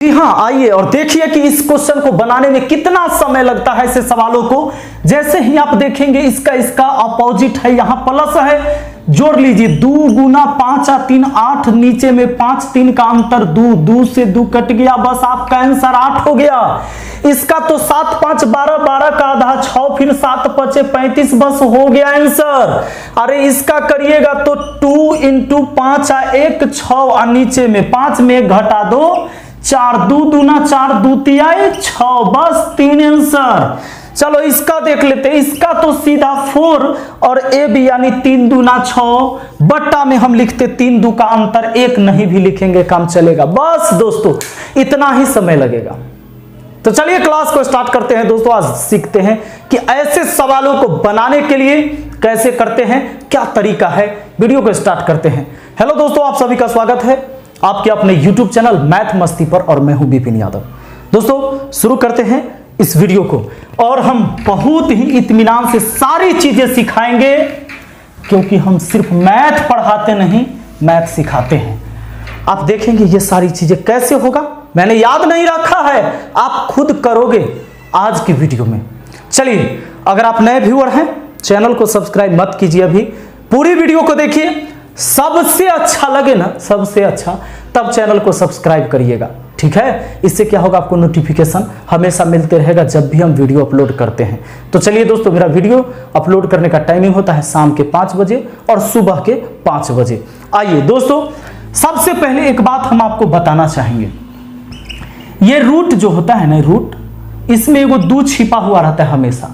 जी हाँ, आइए और देखिए कि इस क्वेश्चन को बनाने में कितना समय लगता है। ऐसे सवालों को जैसे ही आप देखेंगे इसका अपोजिट है, यहां प्लस है, जोड़ लीजिए 2 गुना 5 और 3 8, नीचे में 5 3 का अंतर 2, 2 से 2 कट गया, बस आपका आंसर 8 हो गया। इसका तो 7 5 12, 12 का आधा 6, फिर 7 5 35, बस हो गया आंसर। अरे इसका करिएगा तो 2 इंटू 5 और 1 6, और नीचे में 5 में घटा दो 4, 2 दूना 4, 2 तिया 6, बस 3 आंसर। चलो इसका देख लेते हैं। इसका तो सीधा 4 और ए बी यानी 3 दूना 6, बट्टा में हम लिखते 3 दू का अंतर 1 नहीं भी लिखेंगे काम चलेगा। बस दोस्तों इतना ही समय लगेगा। तो चलिए क्लास को स्टार्ट करते हैं दोस्तों। आज सीखते हैं कि ऐसे सवालों को बनाने के लिए कैसे करते हैं, क्या तरीका है। वीडियो को स्टार्ट करते हैं। हेलो दोस्तों, आप सभी का स्वागत है आपके अपने YouTube चैनल मैथ मस्ती पर, और मैं हूं विपिन यादव। दोस्तों शुरू करते हैं इस वीडियो को, और हम बहुत ही इत्मीनान से सारी चीजें सिखाएंगे, क्योंकि हम सिर्फ मैथ पढ़ाते नहीं, मैथ सिखाते हैं। आप देखेंगे ये सारी चीजें कैसे होगा, मैंने याद नहीं रखा है, आप खुद करोगे आज की वीडियो में। चलिए, अगर आप नए व्यूअर हैं चैनल को सब्सक्राइब मत कीजिए, अभी पूरी वीडियो को देखिए। सबसे अच्छा लगे ना, सबसे अच्छा, तब चैनल को सब्सक्राइब करिएगा, ठीक है। इससे क्या होगा, आपको नोटिफिकेशन हमेशा मिलते रहेगा जब भी हम वीडियो अपलोड करते हैं। तो चलिए दोस्तों, मेरा वीडियो अपलोड करने का टाइमिंग होता है शाम के 5 बजे और सुबह के 5 बजे। आइए दोस्तों, सबसे पहले एक बात हम आपको बताना चाहेंगे। ये रूट जो होता है ना, रूट, इसमें एगो 2 छिपा हुआ रहता है हमेशा,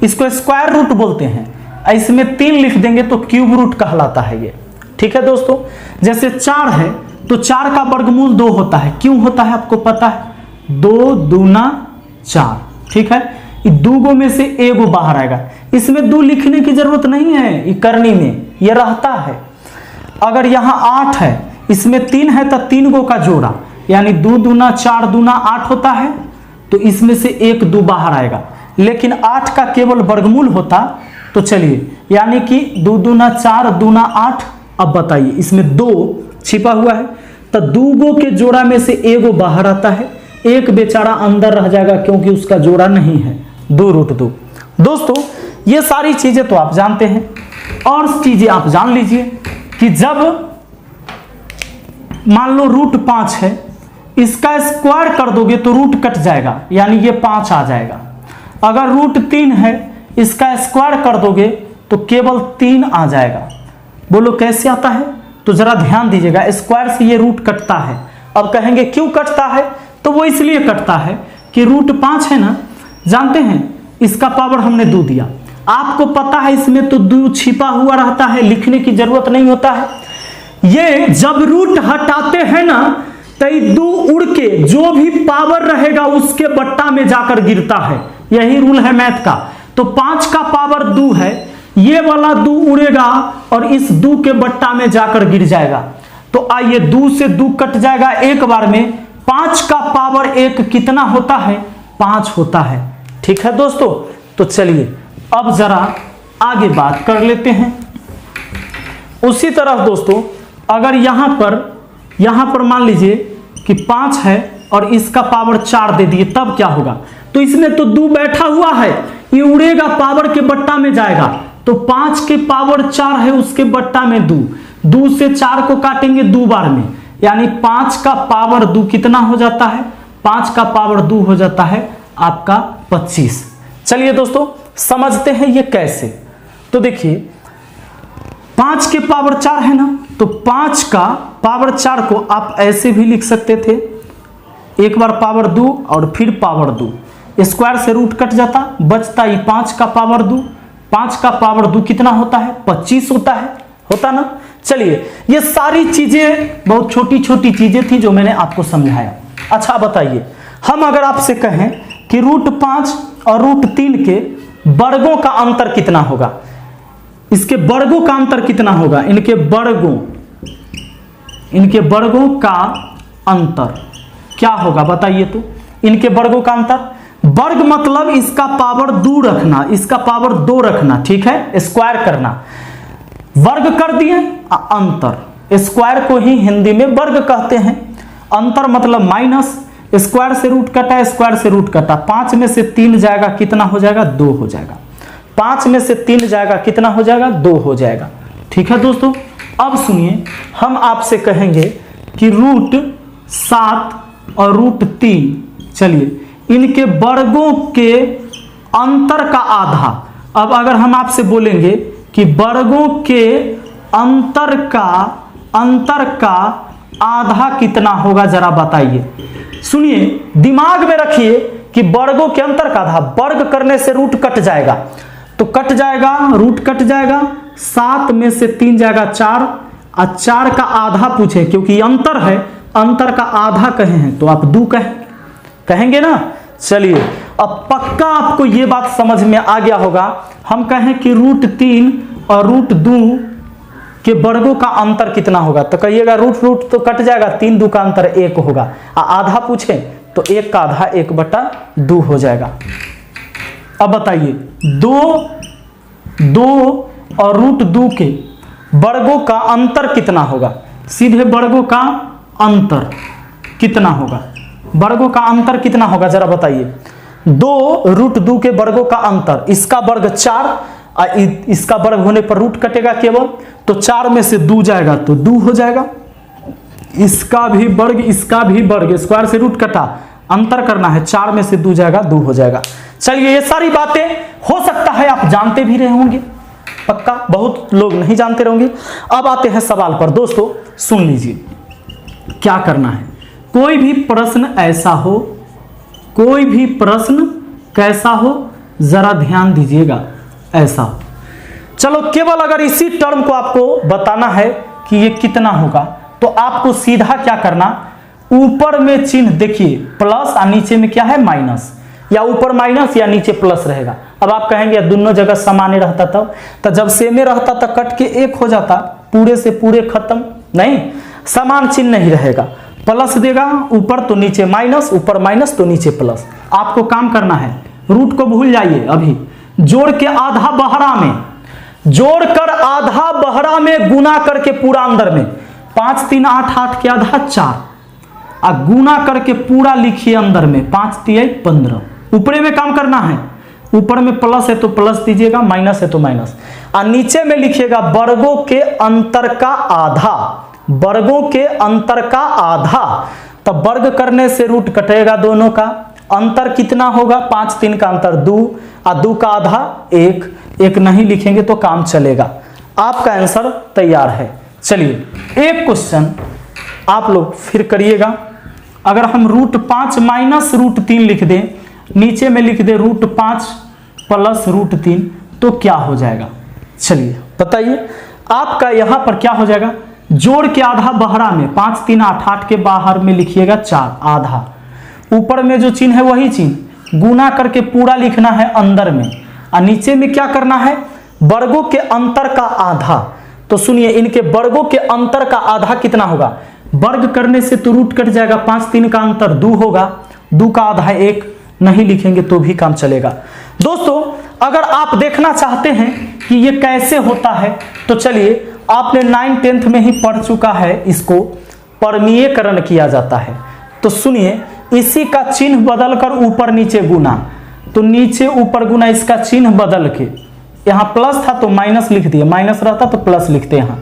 इसको स्क्वायर रूट बोलते हैं। इसमें 3 लिख देंगे तो क्यूब रूट कहलाता है ये, ठीक है दोस्तों। जैसे 4 है तो 4 का वर्गमूल 2 होता है। क्यों होता है आपको पता है, 2 दूना 4, ठीक है। ये 2 गो में से एगो बाहर आएगा, इसमें 2 लिखने की जरूरत नहीं है, ये करनी में ये रहता है। अगर यहाँ 8 है, इसमें 3 है तो 3 गो का जोड़ा, यानी 2 दूना 4 दूना 8 होता है, तो इसमें से 1 2 बाहर आएगा। लेकिन 8 का केवल वर्गमूल होता, तो चलिए, यानी कि 2 दूना 4 दूना 8। अब बताइए, इसमें 2 छिपा हुआ है, तो 2 गो के जोड़ा में से एगो बाहर आता है, एक बेचारा अंदर रह जाएगा क्योंकि उसका जोड़ा नहीं है, 2 रूट 2। दोस्तों ये सारी चीजें तो आप जानते हैं, और चीजें आप जान लीजिए कि जब मान लो रूट 5 है, इसका स्क्वायर कर दोगे तो रूट कट जाएगा, यानी ये 5 आ जाएगा। अगर रूट 3 है, इसका स्क्वायर कर दोगे तो केवल 3 आ जाएगा। बोलो कैसे आता है, तो जरा ध्यान दीजिएगा। स्क्वायर से ये रूट कटता है। अब कहेंगे क्यों कटता है, तो वो इसलिए कटता है कि रूट 5 है ना, जानते हैं इसका पावर हमने 2 दिया। आपको पता है इसमें तो 2 छिपा हुआ रहता है, लिखने की जरूरत नहीं होता है। ये जब रूट हटाते हैं ना, तो 2 उड़ के जो भी पावर रहेगा उसके बट्टा में जाकर गिरता है, यही रूल है मैथ का। तो 5 का पावर 2 है, ये वाला 2 उड़ेगा और इस 2 के बट्टा में जाकर गिर जाएगा। तो आइए, 2 से 2 कट जाएगा एक बार में। 5 का पावर 1 कितना होता है, 5 होता है, ठीक है दोस्तों। तो चलिए अब जरा आगे बात कर लेते हैं। उसी तरह दोस्तों, अगर यहां पर मान लीजिए कि 5 है और इसका पावर 4 दे दिए, तब क्या होगा, तो इसमें तो 2 बैठा हुआ है, ये उड़ेगा पावर के बट्टा में जाएगा। तो 5 के पावर 4 है, उसके बट्टा में 2, 2 से 4 को काटेंगे 2 बार में, यानी 5 का पावर 2 कितना हो जाता है, 5 का पावर 2 हो जाता है आपका 25। चलिए दोस्तों समझते हैं ये कैसे। तो देखिए 5 के पावर 4 है ना, तो 5 का पावर 4 को आप ऐसे भी लिख सकते थे, एक बार पावर 2 और फिर पावर 2, स्क्वायर से रूट कट जाता, बचता ही 5 का पावर 2। 5 का पावर 2 कितना होता है, 25 होता ना। चलिए, ये सारी चीजें बहुत छोटी छोटी चीजें थी जो मैंने आपको समझाया। अच्छा बताइए, हम अगर आपसे कहें कि रूट 5 और रूट 3 के वर्गों का अंतर कितना होगा, इसके वर्गों का अंतर कितना होगा, इनके वर्गों का अंतर क्या होगा बताइए। तो इनके वर्गों का अंतर, वर्ग मतलब इसका पावर 2 रखना, इसका पावर 2 रखना, ठीक है, स्क्वायर करना। वर्ग कर दिए, अंतर, स्क्वायर को ही हिंदी में वर्ग कहते हैं। अंतर मतलब माइनस, स्क्वायर से रूट कटा, स्क्वायर से रूट कटा, 5 में से 3 जाएगा कितना हो जाएगा? 2 हो जाएगा। 5 में से 3 जाएगा कितना हो जाएगा? 2 हो जाएगा। ठीक है दोस्तों, अब सुनिए, हम आपसे कहेंगे कि रूट 7 और रूट 3, चलिए इनके वर्गों के अंतर का आधा। अब अगर हम आपसे बोलेंगे कि वर्गों के अंतर का आधा कितना होगा, जरा बताइए। सुनिए, दिमाग में रखिए कि वर्गों के अंतर का आधा, वर्ग करने से रूट कट जाएगा, तो कट जाएगा, रूट कट जाएगा, 7 में से 3 जाएगा 4, और 4 का आधा पूछे, क्योंकि अंतर है, अंतर का आधा कहे हैं तो आप 2 कहेंगे ना। चलिए, अब पक्का आपको ये बात समझ में आ गया होगा। हम कहें कि रूट 3 और रूट 2 के वर्गों का अंतर कितना होगा, तो कहिएगा रूट तो कट जाएगा, 3 2 का अंतर 1 होगा, आधा पूछे तो 1 का आधा 1/2 हो जाएगा। अब बताइए, 2 और रूट 2 के वर्गों का अंतर कितना होगा? सीधे वर्गों का अंतर कितना होगा? वर्गों का अंतर कितना होगा, जरा बताइए। 2 रूट 2 के वर्गों का अंतर, इसका वर्ग 4, इसका वर्ग होने पर रूट कटेगा केवल, तो 4 में से 2 जाएगा तो 2 हो जाएगा। इसका भी वर्ग, इसका भी वर्ग, स्क्वायर से रूट कटा, अंतर करना है, 4 में से 2 जाएगा 2 हो जाएगा। चलिए, ये सारी बातें हो सकता है आप जानते भी रहे होंगे, पक्का बहुत लोग नहीं जानते रहेंगे। अब आते हैं सवाल पर। दोस्तों सुन लीजिए, क्या करना है। कोई भी प्रश्न ऐसा हो, कोई भी प्रश्न कैसा हो, जरा ध्यान दीजिएगा, ऐसा हो। चलो, केवल अगर इसी टर्म को आपको बताना है कि ये कितना होगा, तो आपको सीधा क्या करना, ऊपर में चिन्ह देखिए प्लस और नीचे में क्या है माइनस, या ऊपर माइनस या नीचे प्लस रहेगा। अब आप कहेंगे दोनों जगह समान रहता तब, तो जब सेमे रहता तो कट के 1 हो जाता, पूरे से पूरे खत्म, नहीं, समान चिन्ह नहीं रहेगा। प्लस देगा ऊपर तो नीचे माइनस, ऊपर माइनस तो नीचे प्लस। आपको काम करना है, रूट को भूल जाइए, अभी जोड़ के आधा बहरा में, जोड़कर आधा बहरा में गुना करके पूरा अंदर में, 5 3 8 8 के आधा 4, और गुना करके पूरा लिखिए अंदर में, 5 3 15। ऊपरे में काम करना है, ऊपर में प्लस है तो प्लस दीजिएगा, माइनस है तो माइनस, और नीचे में लिखिएगा वर्गों के अंतर का आधा, वर्गों के अंतर का आधा। तब वर्ग करने से रूट कटेगा दोनों का, अंतर कितना होगा, 5 3 का अंतर 2, और 2 का आधा 1, 1 नहीं लिखेंगे तो काम चलेगा। आपका आंसर तैयार है। चलिए, एक क्वेश्चन आप लोग फिर करिएगा। अगर हम रूट 5 माइनस रूट 3 लिख दें, नीचे में लिख दे रूट 5 प्लस रूट 3, तो क्या हो जाएगा? चलिए बताइए, आपका यहां पर क्या हो जाएगा, जोड़ के आधा बहरा में, 5 3 8 8 के बाहर में लिखिएगा 4, आधा, ऊपर में जो चिन्ह है वही चिन्ह, गुना करके पूरा लिखना है अंदर में, और नीचे में क्या करना है, वर्गों के अंतर का आधा। तो सुनिए, इनके वर्गों के अंतर का आधा कितना होगा, वर्ग करने से तो रूट कट जाएगा, 5 3 का अंतर 2 होगा, 2 का आधा 1, नहीं लिखेंगे तो भी काम चलेगा। दोस्तों अगर आप देखना चाहते हैं कि ये कैसे होता है, तो चलिए, आपने 9 10th में ही पढ़ चुका है, इसको परमीयकरण किया जाता है। तो सुनिए, इसी का चिन्ह बदलकर ऊपर नीचे गुना, तो नीचे ऊपर गुना, इसका चिन्ह बदल के, यहाँ प्लस था तो माइनस लिख दिए, माइनस रहता तो प्लस लिखते यहाँ,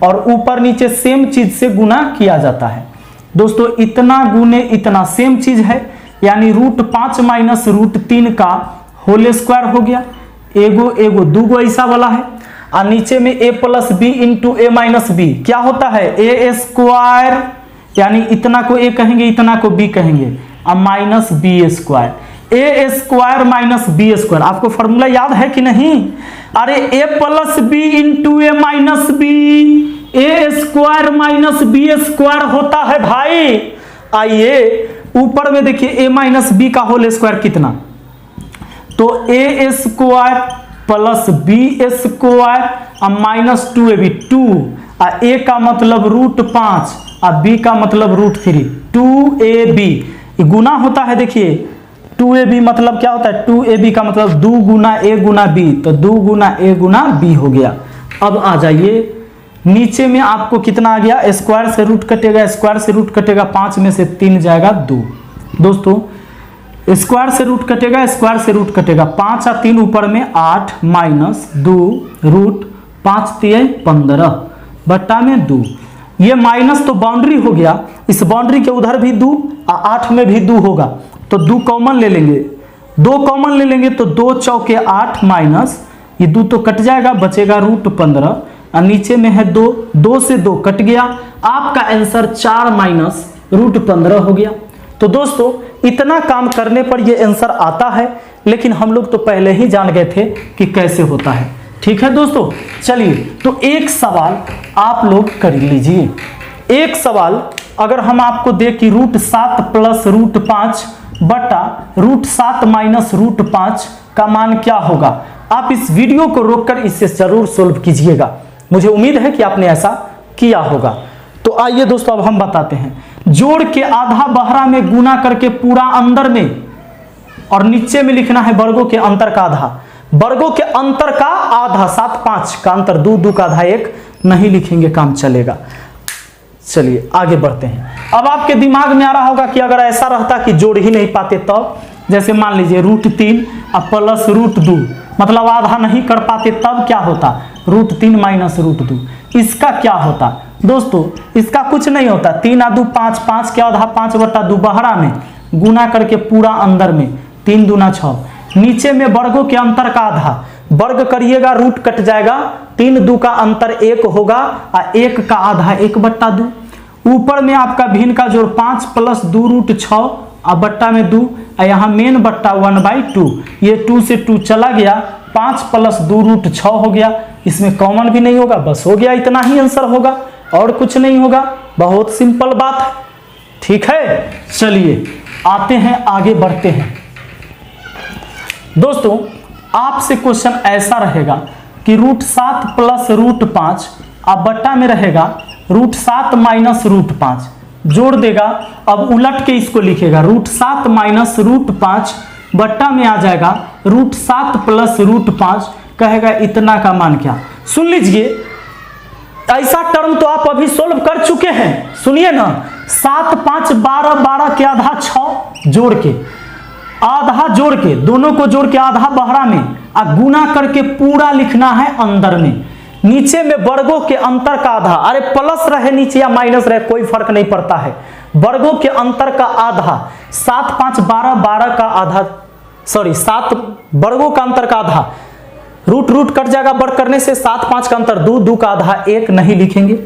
और ऊपर नीचे सेम चीज से गुना किया जाता है। दोस्तों इतना गुने इतना सेम चीज है, यानी रूट 5 माइनस रूट 3 का होल स्क्वायर हो गया, एगो एगो दूगो ऐसा वाला है, और नीचे में a plus B into A minus B क्या होता है, ए स्क्वायर, यानी इतना को a कहेंगे, इतना को b कहेंगे, और minus B square, A square minus B square. आपको फॉर्मूला याद है कि नहीं? अरे a plus B into A minus B, A square minus B square होता है भाई। आइए ऊपर में देखिए, a माइनस बी का होल स्क्वायर कितना, तो a square plus B square और माइनस 2ab, 2, और a का मतलब रूट 5 और b का मतलब रूट 3, 2ab गुना होता है। देखिए 2ab मतलब क्या होता है, 2ab का मतलब 2 गुना a गुना b, तो 2 गुना a गुना b हो गया। अब आ जाइए नीचे में, आपको कितना आ गया, स्क्वायर से रूट कटेगा, स्क्वायर से रूट कटेगा, 5 में से 3 जाएगा 2, दोस्तों स्क्वायर से रूट कटेगा, स्क्वायर से रूट कटेगा, 5 और 3 ऊपर में 8 माइनस 2 रूट 5 3 15 बट्टा में 2। ये माइनस तो बाउंड्री हो गया, इस बाउंड्री के उधर भी 2 और 8 में भी 2 होगा, तो 2 कॉमन ले लेंगे, 2 कॉमन ले लेंगे तो 2 चौके 8 माइनस ये 2 तो कट जाएगा, बचेगा रूट 15 और नीचे में है 2, 2 से 2 कट गया, आपका आंसर 4 माइनस रूट 15 हो गया। तो दोस्तों इतना काम करने पर ये आंसर आता है, लेकिन हम लोग तो पहले ही जान गए थे कि कैसे होता है। ठीक है दोस्तों, चलिए तो एक सवाल आप लोग कर लीजिए। एक सवाल अगर हम आपको दे कि रूट 7 प्लस रूट 5 बटा रूट 7 माइनस रूट 5 का मान क्या होगा, आप इस वीडियो को रोककर इसे जरूर सोल्व कीजिएगा। मुझे उम्मीद है कि आपने ऐसा किया होगा। तो आइए दोस्तों अब हम बताते हैं। जोड़ के आधा बहरा में गुना करके पूरा अंदर में, और नीचे में लिखना है वर्गों के अंतर का आधा, वर्गों के अंतर का आधा, 7 5 का अंतर, 2 2 का आधा 1 नहीं लिखेंगे, काम चलेगा। चलिए आगे बढ़ते हैं। अब आपके दिमाग में आ रहा होगा कि अगर ऐसा रहता कि जोड़ ही नहीं पाते तब, जैसे मान लीजिए रूट 3 और प्लस रूट 2, मतलब आधा नहीं कर पाते, तब क्या होता, रूट 3 माइनस रूट 2, इसका क्या होता दोस्तों, इसका कुछ नहीं होता, 3 और 2 5, 5 के आधा 5 बटा 2 बहरा में गुना करके पूरा अंदर में, 3 दूना 6, नीचे में वर्गों के अंतर का आधा, वर्ग करिएगा रूट कट जाएगा, 3 2 का अंतर 1 होगा और 1 का आधा 1 बट्टा 2, ऊपर में आपका भिन्न का जोड़ 5 प्लस 2 रूट 6 और बट्टा में 2, यहाँ मेन बट्टा 1/2, ये 2 से 2 चला गया, 5 प्लस 2 रूट 6 हो गया, इसमें कॉमन भी नहीं होगा, बस हो गया, इतना ही आंसर होगा और कुछ नहीं होगा। बहुत सिंपल बात है। ठीक है, चलिए आते हैं, आगे बढ़ते हैं। दोस्तों आपसे क्वेश्चन ऐसा रहेगा कि रूट 7 प्लस रूट 5 अब बट्टा में रहेगा रूट 7 माइनस रूट 5, जोड़ देगा, अब उलट के इसको लिखेगा, रूट 7 माइनस रूट 5 बट्टा में आ जाएगा रूट 7 प्लस रूट 5, कहेगा इतना का मान क्या। सुन लीजिए, ऐसा टर्म तो आप अभी सोल्व कर चुके हैं, सुनिए ना, 7 5 12 12 के आधा 6 जोड़ के, आधा जोड़ के, दोनों को जोड़ के आधा बहरा में और गुना करके पूरा लिखना है अंदर में, नीचे में वर्गों के अंतर का आधा, अरे प्लस रहे नीचे या माइनस रहे कोई फर्क नहीं पड़ता है, वर्गों के अंतर का आधा, 7 5 12 12 का आधा, सॉरी 7 वर्गों का अंतर का आधा, रूट रूट कट जाएगा, वर्ग करने से 7 5 का अंतर 2 2 का आधा 1 नहीं लिखेंगे।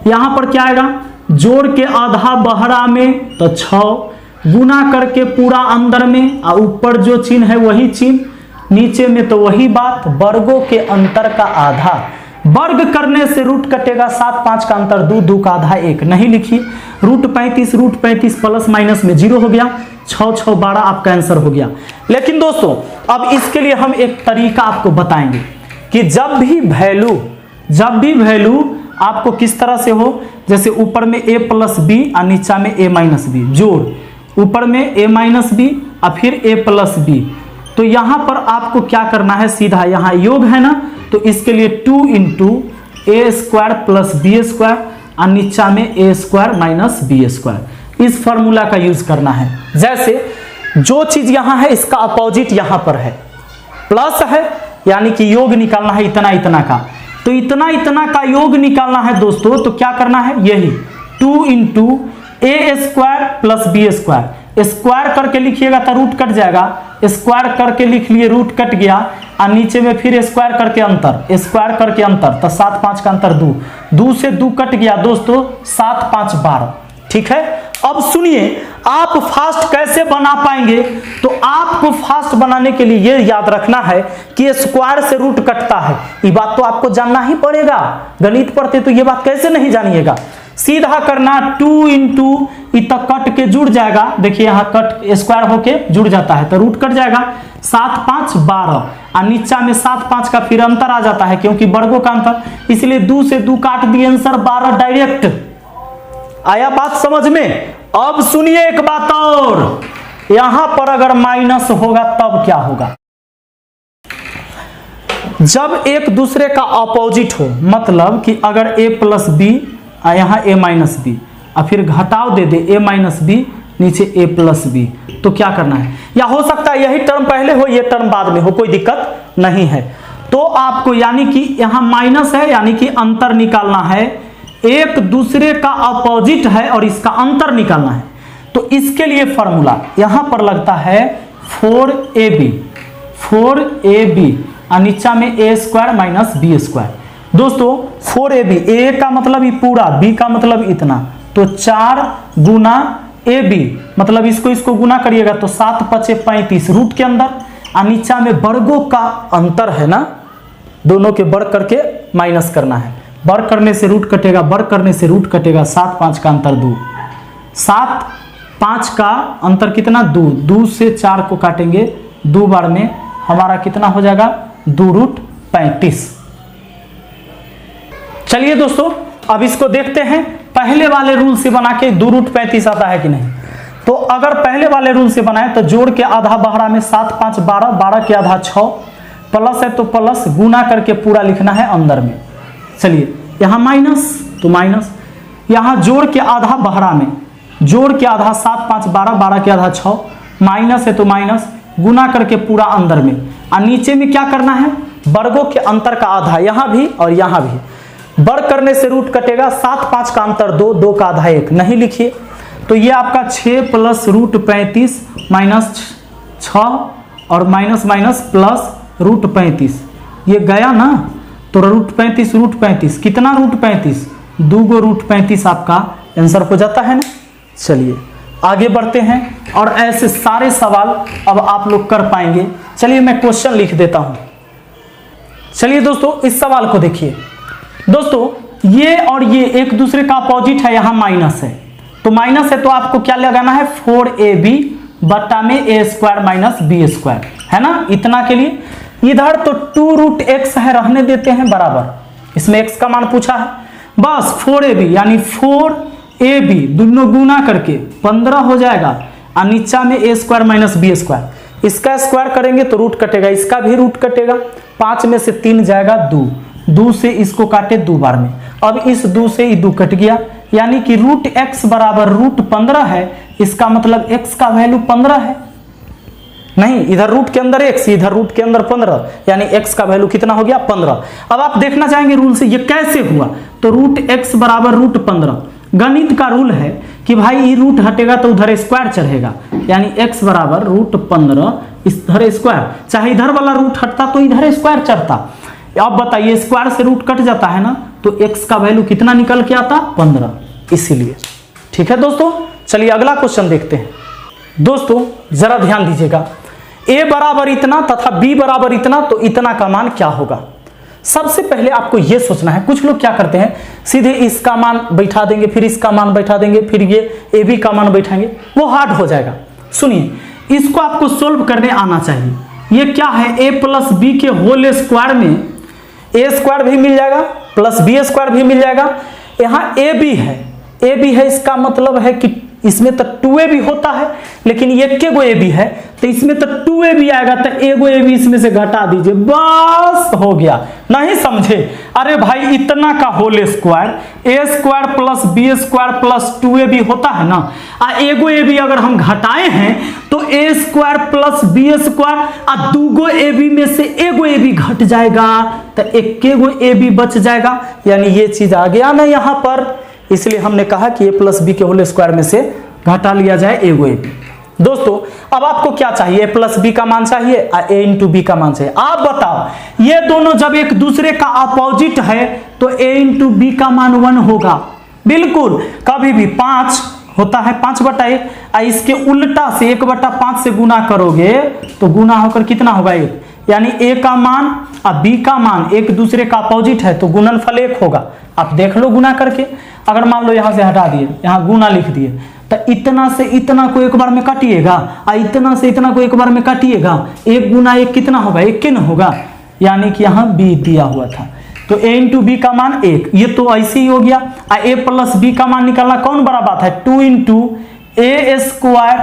यहां पर क्या आएगा, जोड़ के आधा बहरा में तो 6, गुना करके पूरा अंदर में, और ऊपर जो चिन्ह है वही चिन्ह, नीचे में तो वही बात, वर्गों के अंतर का आधा, वर्ग करने से रूट कटेगा, 7 5 का अंतर 2 2 का आधा 1 नहीं लिखी, रूट 35 प्लस माइनस में 0 हो गया, 6 6 12 आपका आंसर हो गया। लेकिन दोस्तों अब इसके लिए हम एक तरीका आपको बताएंगे कि जब भी वैल्यू आपको किस तरह से हो, जैसे ऊपर में a प्लस बी और नीचा में a माइनस बी, जोड़, ऊपर में a माइनस बी और फिर a प्लस बी, तो यहां पर आपको क्या करना है, सीधा यहां योग है ना, तो इसके लिए 2 इंटू ए स्क्वायर प्लस बी स्क्वायर और नीचा में a square minus B square, इस फॉर्मूला का यूज करना है। जैसे जो चीज यहां है इसका अपोजिट यहां पर है, प्लस है, यानी कि योग निकालना है इतना इतना का, तो इतना इतना का योग निकालना है दोस्तों, तो क्या करना है, यही 2 इंटू ए square plus B square, square करके लिखिएगा तो रूट कट जाएगा, स्क्वायर करके लिख लिए रूट कट गया, और नीचे में फिर स्क्वायर करके अंतर, स्क्वायर करके अंतर, तो 7 5 का अंतर 2, 2 से 2 कट गया दोस्तों, 7 5 12। ठीक है, अब सुनिए, आप फास्ट कैसे बना पाएंगे, तो आपको फास्ट बनाने के लिए यह याद रखना है कि स्क्वायर से रूट कटता है, ये बात तो आपको जानना ही पड़ेगा, गणित पढ़ते तो ये बात कैसे नहीं जानिएगा, सीधा करना 2 इंटू इतना कट के जुड़ जाएगा, देखिए यहाँ कट स्क्वायर होके जुड़ जाता है तो रूट कट जाएगा, 7 5 12 और नीचा में 7 5 का फिर अंतर आ जाता है क्योंकि वर्गों का अंतर, इसलिए 2 से 2 काट दिए, आंसर 12 डायरेक्ट। आया बात समझ में। अब सुनिए एक बात और, यहां पर अगर माइनस होगा तब क्या होगा, जब एक दूसरे का अपोजिट हो, मतलब कि अगर a प्लस बी यहाँ a माइनस बी और फिर घटाव दे दे a माइनस बी नीचे ए प्लस बी। तो क्या करना है, या हो सकता है यही टर्म पहले हो ये टर्म बाद में हो, कोई दिक्कत नहीं है। तो आपको यानी कि यहां माइनस है, यानी कि अंतर निकालना है, एक दूसरे का अपोजिट है और इसका अंतर निकालना है। तो इसके लिए फॉर्मूला यहां पर लगता है 4ab और नीचा में a square minus b square. दोस्तों 4ab, a का मतलब ये पूरा, b का मतलब इतना, तो 4 गुना ab, मतलब इसको गुना करिएगा तो 7 5 35 रूट के अंदर, और नीचा में वर्गों का अंतर है ना, दोनों के वर्ग करके माइनस करना है। वर्ग करने से रूट कटेगा, वर्ग करने से रूट कटेगा, 7 5 का अंतर 2, 7 5 का अंतर कितना 2, 2 से 4 को काटेंगे 2 बार में, हमारा कितना हो जाएगा 2 रूट 35। चलिए दोस्तों अब इसको देखते हैं पहले वाले रूल से बना के 2 रूट 35 आता है कि नहीं। तो अगर पहले वाले रूल से बनाए तो जोड़ के आधा बहरा में 7 5 12, 12 के आधा 6, प्लस है तो प्लस, गुना करके पूरा लिखना है अंदर में। चलिए यहां माइनस तो माइनस, यहां जोड़ के आधा बहरा में, जोड़ के आधा 7 5 12, 12 के आधा 6, माइनस है तो माइनस, गुना करके पूरा अंदर में, और नीचे में क्या करना है वर्गों के अंतर का आधा, यहां भी और यहां भी। वर्ग करने से रूट कटेगा, 7 5 का अंतर 2, 2 का आधा 1, नहीं लिखिए। तो ये आपका 6 प्लस रूट 35 माइनस 6 और माइनस माइनस प्लस रूट 35, ये गया ना, तो रूट 35 कितना रूट 35, 2 गो रूट 35 आपका आंसर हो जाता है ना। चलिए आगे बढ़ते हैं और ऐसे सारे सवाल अब आप लोग कर पाएंगे। चलिए मैं क्वेश्चन लिख देता हूं। चलिए दोस्तों इस सवाल को देखिए। दोस्तों ये और ये एक दूसरे का अपोजिट है, यहां माइनस है, तो माइनस है तो आपको क्या लगाना है 4ab बट्टा में a square minus b square, है ना। इतना के लिए इधर तो 2 रूट x है, रहने देते हैं बराबर, इसमें x का मान पूछा है, बस 4ab यानी 4ab दोनों गुना करके 15 हो जाएगा, और नीचा में a square minus b square, इसका स्क्वायर करेंगे तो रूट कटेगा, इसका भी रूट कटेगा, 5 में से 3 जाएगा 2, 2 से इसको काटे 2 बार में, अब इस 2 से ये 2 कट गया, यानी कि रूट x बराबर रूट 15 है। इसका मतलब x का वैल्यू 15 है, नहीं इधर रूट के अंदर x, इधर रूट के अंदर 15, यानी x का वैल्यू कितना हो गया 15। अब आप देखना चाहेंगे रूल से ये कैसे हुआ, तो रूट x बराबर रूट 15, गणित का रूल है कि भाई ये रूट हटेगा तो उधर स्क्वायर चढ़ेगा, यानी x बराबर रूट 15 इधर स्क्वायर, चाहे इधर वाला रूट हटता तो इधर स्क्वायर चढ़ता। अब बताइए स्क्वायर से रूट कट जाता है ना, तो x का वैल्यू कितना निकल के आता 15, इसीलिए। ठीक है दोस्तों, चलिए अगला क्वेश्चन देखते हैं। दोस्तों जरा ध्यान दीजिएगा, a बराबर इतना तथा b बराबर इतना, तो इतना का मान क्या होगा। सबसे पहले आपको यह सोचना है, कुछ लोग क्या करते हैं सीधे इसका मान बैठा देंगे, फिर इसका मान बैठा देंगे, फिर ये ab का मान बैठाएंगे, वो हार्ड हो जाएगा। सुनिए इसको आपको सोल्व करने आना चाहिए। ये क्या है, a प्लस बी के होल स्क्वायर में a स्क्वायर भी मिल जाएगा प्लस b स्क्वायर भी मिल जाएगा, यहाँ ab है, इसका मतलब है कि इसमें तो 2ab होता है, लेकिन ये के गो ab है तो इसमें तो 2ab आएगा, तो एगो ab इसमें से घटा दीजिए, बस हो गया। नहीं समझे, अरे भाई इतना का whole square a square plus b square plus 2ab होता है ना, एगो ab अगर हम घटाए हैं तो a square plus b square, और 2 गो ab में से एगो ab घट जाएगा, तो एक गो ab बच जाएगा, यानी ये चीज आ गया ना यहाँ पर। इसलिए हमने कहा कि a प्लस बी के होल स्क्वायर में से घटा लिया जाए एगो ab। दोस्तों अब आपको क्या चाहिए, a प्लस बी का मान चाहिए और a इंटू बी का मान चाहिए। आप बताओ ये दोनों जब एक दूसरे का अपोजिट है तो a इंटू बी का मान 1 होगा, बिल्कुल। कभी भी 5 होता है 5/1, इसके उल्टा से 1/5 से गुना करोगे तो गुना होकर कितना होगा 1, यानी a का मान और b का मान एक दूसरे का अपोजिट है तो गुणनफल 1 होगा। आप देख लो गुना करके, अगर मान लो यहां से हटा दिए, यहां गुना लिख दिए, तो इतना से इतना को एक बार में काटिएगा और इतना से इतना को एक बार में काटिएगा, 1 गुना 1 कितना होगा 1 न होगा, यानी कि यहाँ b दिया हुआ था तो a इंटू बी का मान 1, ये तो ऐसे ही हो गया। a प्लस बी का मान निकालना कौन बड़ा बात है, 2 into a square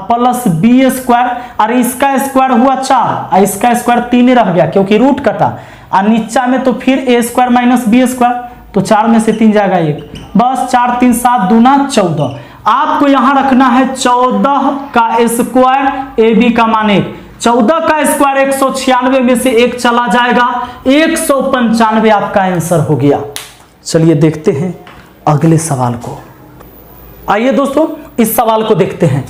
plus b square, अरे इसका स्क्वायर हुआ 4 और इसका स्क्वायर 3 रह गया क्योंकि रूट कटा, और नीचा में तो फिर a square minus b square, तो 4 में से 3 जाएगा 1, बस 4 3 7 दूना 14, आपको यहां रखना है 14 का स्क्वायर, AB का मान 1। 14 का स्क्वायर 196 में से 1 चला जाएगा, 195 आपका आंसर हो गया। चलिए देखते हैं अगले सवाल को। आइए दोस्तों इस सवाल को देखते हैं।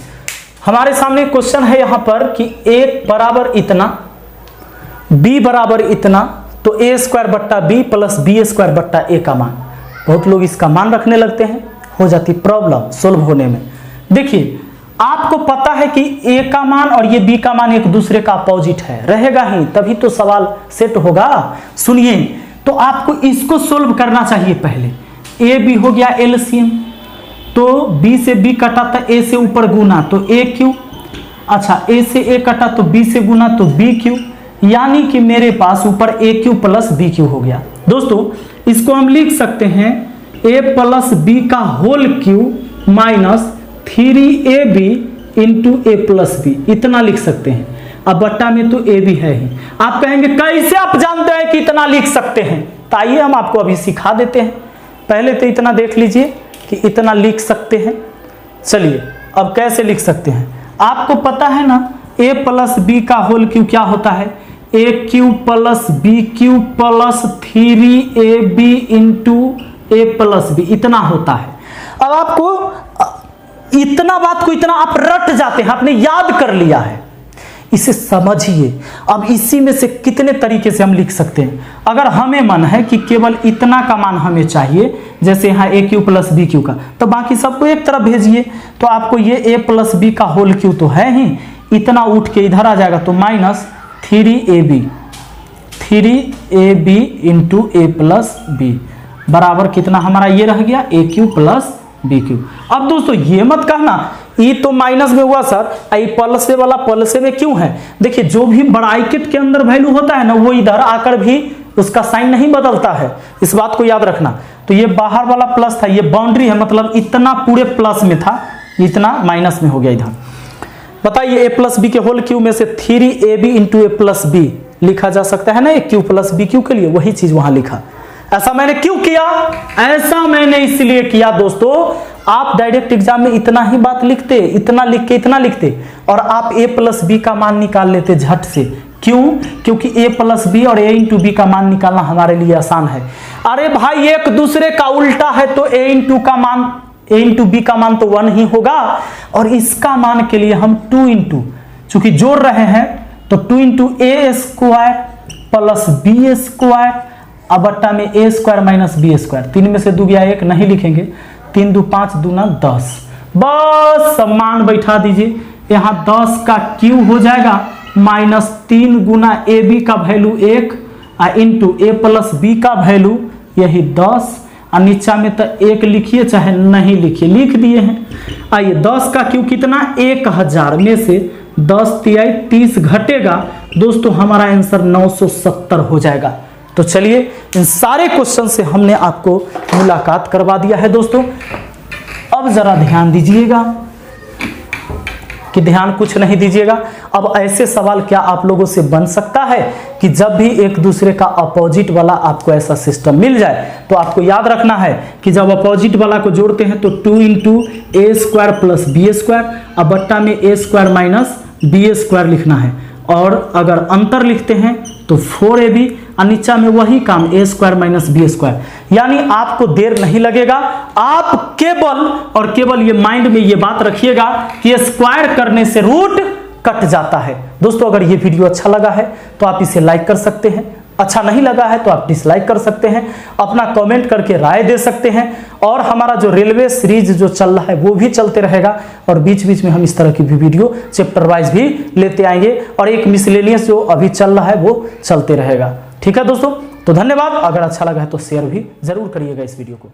हमारे सामने क्वेश्चन है यहां पर कि a बराबर इतना, b बराबर इतना, तो a स्क्वायर बट्टा b प्लस b स्क्वायर बट्टा a का मान। बहुत लोग इसका मान रखने लगते हैं, हो जाती प्रॉब्लम सोल्व होने में। देखिए आपको पता है कि a का मान और ये b का मान एक दूसरे का अपोजिट है, रहेगा ही तभी तो सवाल सेट होगा। सुनिए, तो आपको इसको सोल्व करना चाहिए। पहले a b हो गया एलसीएम, तो b से b कटा तो a से ऊपर गुना तो a क्यू, अच्छा a से a कटा तो b से गुना तो b क्यू, यानी कि मेरे पास ऊपर a cube plus b cube हो गया। दोस्तों इसको हम लिख सकते हैं a प्लस b का whole cube minus 3ab into a plus b, इतना लिख सकते हैं। अब बट्टा में तो a भी है ही। आप कहेंगे कैसे आप जानते हैं कि इतना लिख सकते हैं? तो आइए हम आपको अभी सिखा देते हैं। पहले तो इतना देख लीजिए कि इतना लिख सकते हैं। चलिए अब कैसे लिख सकते हैं? आपको पता है ना a प्लस b का होल क्यू क्या होता है? a cube plus b Q plus 3ab into a plus b, इतना होता है। अब आपको इतना बात को इतना आप रट जाते हैं, आपने याद कर लिया है, इसे समझिए। अब इसी में से कितने तरीके से हम लिख सकते हैं। अगर हमें मन है कि केवल इतना का मान हमें चाहिए, जैसे यहाँ ए क्यू प्लस बी क्यू का, तो बाकी सबको एक तरफ भेजिए। तो आपको ये ए प्लस बी का होल क्यू तो है ही, इतना उठ के इधर आ जाएगा, तो माइनस 3ab इंटू ए प्लस बी बराबर कितना हमारा ये रह गया ए क्यू प्लस बी क्यू। अब दोस्तों ये मत कहना ई तो माइनस में हुआ सर, आई प्लस में वाला प्लस में क्यों है? देखिए जो भी ब्रैकेट के अंदर वैल्यू होता है ना, वो इधर आकर भी उसका साइन नहीं बदलता है, इस बात को याद रखना। तो ये बाहर वाला प्लस था, ये बाउंड्री है, मतलब इतना पूरे प्लस में था, इतना माइनस में हो गया इधर। बताइए a प्लस बी के होल क्यू में से 3ab इंटू ए प्लस बी लिखा जा सकता है ना, ए क्यू प्लस बी क्यू के लिए, वही चीज वहां लिखा। ऐसा मैंने क्यों किया? ऐसा मैंने इसलिए किया दोस्तों, आप डायरेक्ट एग्जाम में इतना ही बात लिखते, इतना लिख के इतना लिखते, और आप a प्लस बी का मान निकाल लेते झट से। क्यों? क्योंकि a प्लस बी और a इंटू बी का मान निकालना हमारे लिए आसान है। अरे भाई एक दूसरे का उल्टा है, तो a इंटू का मान, a इंटू बी का मान तो 1 ही होगा, और इसका मान के लिए हम 2 इंटू, चूंकि जोड़ रहे हैं तो 2 इंटू ए स्क्वायर प्लस बी स्क्वायर, अब बट्टा में ए स्क्वायर माइनस बी स्क्वायर, 3 में से 2 गया 1, नहीं लिखेंगे, 3 2 5 दूना 10, बस मान बैठा दीजिए। यहाँ 10 का क्यू हो जाएगा माइनस 3 गुना ए बी का वैल्यू 1 इंटू ए प्लस बी का वैल्यू यही 10, और नीचा में तो 1 लिखिए चाहे नहीं लिखिए, लिख दिए हैं। आइए 10 का क्यू कितना? 1000 में से 10 तिहाई 30 घटेगा दोस्तों, हमारा आंसर 970 हो जाएगा। तो चलिए इन सारे क्वेश्चन से हमने आपको मुलाकात करवा दिया है दोस्तों। अब जरा ध्यान दीजिएगा कि ध्यान कुछ नहीं दीजिएगा। अब ऐसे सवाल क्या आप लोगों से बन सकता है कि जब भी एक दूसरे का अपोजिट वाला आपको ऐसा सिस्टम मिल जाए, तो आपको याद रखना है कि जब अपोजिट वाला को जोड़ते हैं तो 2 इंटू ए स्क्वायर प्लस बी स्क्वायर, अब बट्टा में ए स्क्वायर माइनस बी स्क्वायर लिखना है, और अगर अंतर लिखते हैं तो 4ab, और नीचा में वही काम ए स्क्वायर माइनस बी स्क्वायर। यानी आपको देर नहीं लगेगा, आप केवल और केवल ये माइंड में ये बात रखिएगा कि स्क्वायर करने से रूट कट जाता है। दोस्तों अगर ये वीडियो अच्छा लगा है तो आप इसे लाइक कर सकते हैं, अच्छा नहीं लगा है तो आप डिसलाइक कर सकते हैं, अपना कमेंट करके राय दे सकते हैं, और हमारा जो रेलवे सीरीज जो चल रहा है वो भी चलते रहेगा, और बीच बीच में हम इस तरह की भी वीडियो चैप्टर वाइज भी लेते आएंगे, और एक मिसलेनियस जो अभी चल रहा है वो चलते रहेगा। ठीक है दोस्तों, तो धन्यवाद। अगर अच्छा लगा है तो शेयर भी जरूर करिएगा इस वीडियो को।